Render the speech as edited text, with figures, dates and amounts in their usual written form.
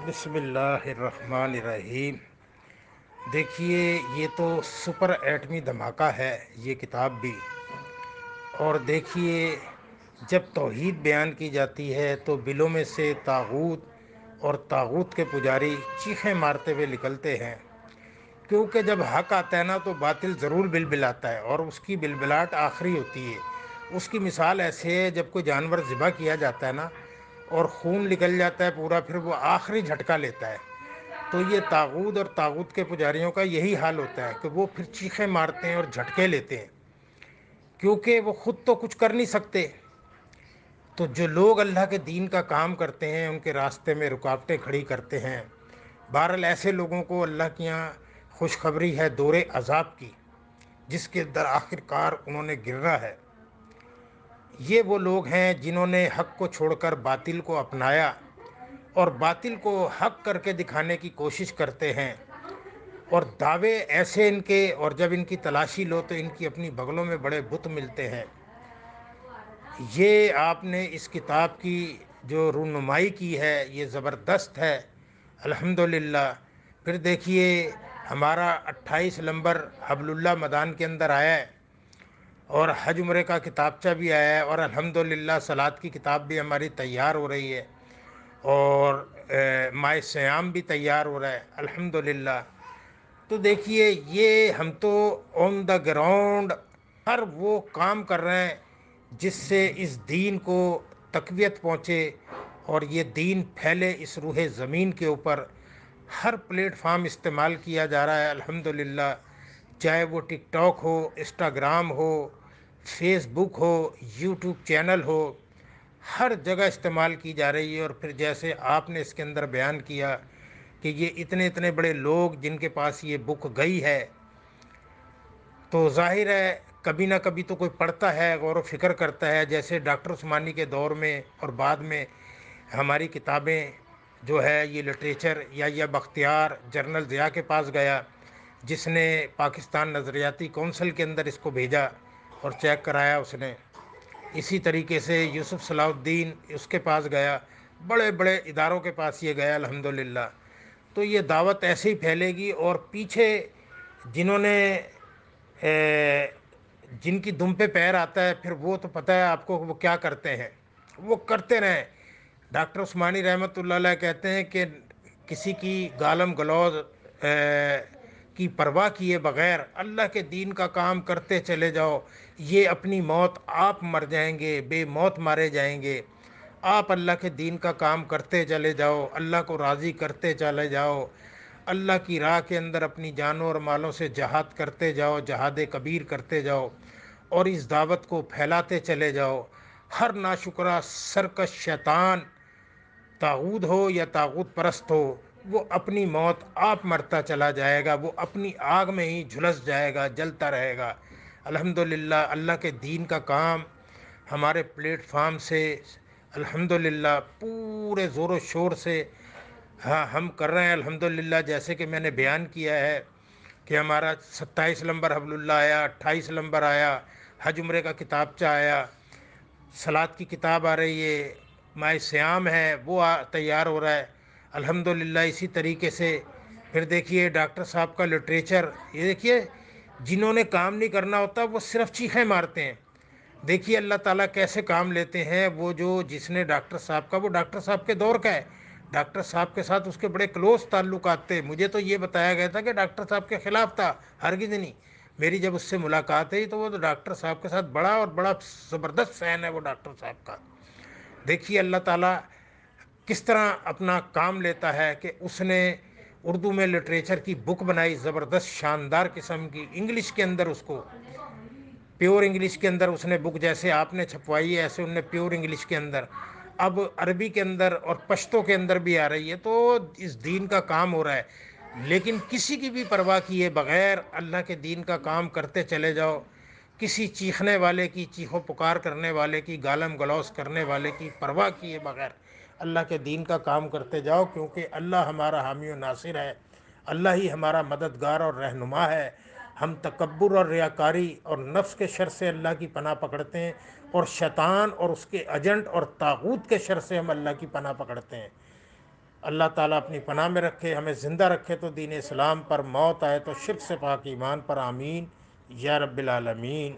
بسم اللہ الرحمن الرحیم۔ دیکھیے، یہ تو سپر ایٹمی دھماکہ ہے یہ کتاب بھی۔ اور دیکھیے، جب توحید بیان کی جاتی ہے تو بلوں میں سے طاغوت اور طاغوت کے پجاری چیخیں مارتے ہوئے نکلتے ہیں، کیونکہ جب حق آتا ہے نا تو باطل ضرور بلبلاتا ہے، اور اس کی بلبلاہٹ آخری ہوتی ہے۔ اس کی مثال ایسے ہے، جب کوئی جانور ذبح کیا جاتا ہے نا اور خون نکل جاتا ہے پورا، پھر وہ آخری جھٹکا لیتا ہے۔ تو یہ طاغوت اور طاغوت کے پجاریوں کا یہی حال ہوتا ہے کہ وہ پھر چیخیں مارتے ہیں اور جھٹکے لیتے ہیں، کیونکہ وہ خود تو کچھ کر نہیں سکتے۔ تو جو لوگ اللہ کے دین کا کام کرتے ہیں ان کے راستے میں رکاوٹیں کھڑی کرتے ہیں، بہرحال ایسے لوگوں کو اللہ کے یہاں خوشخبری ہے دور عذاب کی، جس کے در آخر کار انہوں نے گرنا ہے۔ یہ وہ لوگ ہیں جنہوں نے حق کو چھوڑ کر باطل کو اپنایا اور باطل کو حق کر کے دکھانے کی کوشش کرتے ہیں، اور دعوے ایسے ان کے، اور جب ان کی تلاشی لو تو ان کی اپنی بغلوں میں بڑے بت ملتے ہیں۔ یہ آپ نے اس کتاب کی جو رونمائی کی ہے یہ زبردست ہے، الحمدللہ۔ پھر دیکھیے، ہمارا 28 نمبر حبل اللہ مدان کے اندر آیا ہے، اور حج عمرے کا کتابچہ بھی آیا ہے، اور الحمدللہ صلوات کی کتاب بھی ہماری تیار ہو رہی ہے، اور ماہ سیام بھی تیار ہو رہا ہے الحمدللہ۔ تو دیکھیے، یہ ہم تو آن دا گراؤنڈ ہر وہ کام کر رہے ہیں جس سے اس دین کو تقویت پہنچے اور یہ دین پھیلے اس روح زمین کے اوپر۔ ہر پلیٹ فارم استعمال کیا جا رہا ہے الحمدللہ، چاہے وہ ٹک ٹاک ہو، انسٹاگرام ہو، فیس بک ہو، یوٹیوب چینل ہو، ہر جگہ استعمال کی جا رہی ہے۔ اور پھر جیسے آپ نے اس کے اندر بیان کیا کہ یہ اتنے اتنے بڑے لوگ جن کے پاس یہ بک گئی ہے، تو ظاہر ہے کبھی نہ کبھی تو کوئی پڑھتا ہے، غور و فکر کرتا ہے، جیسے ڈاکٹر عثمانی کے دور میں اور بعد میں ہماری کتابیں جو ہے یہ لٹریچر، یا بختیار جنرل ضیاء کے پاس گیا، جس نے پاکستان نظریاتی کونسل کے اندر اس کو بھیجا اور چیک کرایا اس نے۔ اسی طریقے سے یوسف صلاح الدین اس کے پاس گیا، بڑے بڑے اداروں کے پاس یہ گیا الحمدللہ۔ تو یہ دعوت ایسے ہی پھیلے گی، اور پیچھے جنہوں نے جن کی دم پہ پیر آتا ہے، پھر وہ تو پتہ ہے آپ کو وہ کیا کرتے ہیں، وہ کرتے رہیں۔ ڈاکٹر عثمانی رحمۃ اللہ علیہ کہتے ہیں کہ کسی کی گالم گلوز کی پرواہ کیے بغیر اللہ کے دین کا کام کرتے چلے جاؤ، یہ اپنی موت آپ مر جائیں گے، بے موت مارے جائیں گے۔ آپ اللہ کے دین کا کام کرتے چلے جاؤ، اللہ کو راضی کرتے چلے جاؤ، اللہ کی راہ کے اندر اپنی جانوں اور مالوں سے جہاد کرتے جاؤ، جہاد کبیر کرتے جاؤ، اور اس دعوت کو پھیلاتے چلے جاؤ۔ ہر ناشکرا سرکش شیطان، طاغوت ہو یا طاغوت پرست ہو، وہ اپنی موت آپ مرتا چلا جائے گا، وہ اپنی آگ میں ہی جھلس جائے گا، جلتا رہے گا۔ الحمدللہ اللہ کے دین کا کام ہمارے پلیٹ فارم سے الحمدللہ پورے زور و شور سے ہاں ہم کر رہے ہیں الحمدللہ۔ جیسے کہ میں نے بیان کیا ہے کہ ہمارا 27 نمبر حبل اللہ آیا، 28 نمبر آیا، حج عمرے کا کتابچہ آیا، صلوات کی کتاب آ رہی ہے، ماہ سیام ہے وہ تیار ہو رہا ہے الحمدللہ۔ اسی طریقے سے پھر دیکھیے ڈاکٹر صاحب کا لٹریچر، یہ دیکھیے جنہوں نے کام نہیں کرنا ہوتا وہ صرف چیخیں مارتے ہیں۔ دیکھیے اللہ تعالیٰ کیسے کام لیتے ہیں، وہ جو جس نے ڈاکٹر صاحب کا، وہ ڈاکٹر صاحب کے دور کا ہے، ڈاکٹر صاحب کے ساتھ اس کے بڑے کلوز تعلقات تھے۔ مجھے تو یہ بتایا گیا تھا کہ ڈاکٹر صاحب کے خلاف تھا، ہرگز نہیں۔ میری جب اس سے ملاقات ہوئی تو وہ تو ڈاکٹر صاحب کے ساتھ بڑا اور بڑا زبردست فین ہے وہ ڈاکٹر صاحب کا۔ دیکھیے اللہ تعالیٰ کس طرح اپنا کام لیتا ہے کہ اس نے اردو میں لٹریچر کی بک بنائی زبردست شاندار قسم کی، انگلش کے اندر اس کو پیور انگلش کے اندر اس نے بک، جیسے آپ نے چھپوائی ہے ایسے انہوں نے پیور انگلش کے اندر، اب عربی کے اندر اور پشتو کے اندر بھی آ رہی ہے۔ تو اس دین کا کام ہو رہا ہے، لیکن کسی کی بھی پرواہ کیے بغیر اللہ کے دین کا کام کرتے چلے جاؤ، کسی چیخنے والے کی، چیخو پکار کرنے والے کی، گالم گلوز کرنے والے کی پرواہ کیے بغیر اللہ کے دین کا کام کرتے جاؤ، کیونکہ اللہ ہمارا حامی و ناصر ہے، اللہ ہی ہمارا مددگار اور رہنما ہے۔ ہم تکبر اور ریاکاری اور نفس کے شر سے اللہ کی پناہ پکڑتے ہیں، اور شیطان اور اس کے ایجنٹ اور طاغوت کے شر سے ہم اللہ کی پناہ پکڑتے ہیں۔ اللہ تعالیٰ اپنی پناہ میں رکھے، ہمیں زندہ رکھے تو دین اسلام پر، موت آئے تو شرک سے پاک ایمان پر، آمین یا رب العالمین۔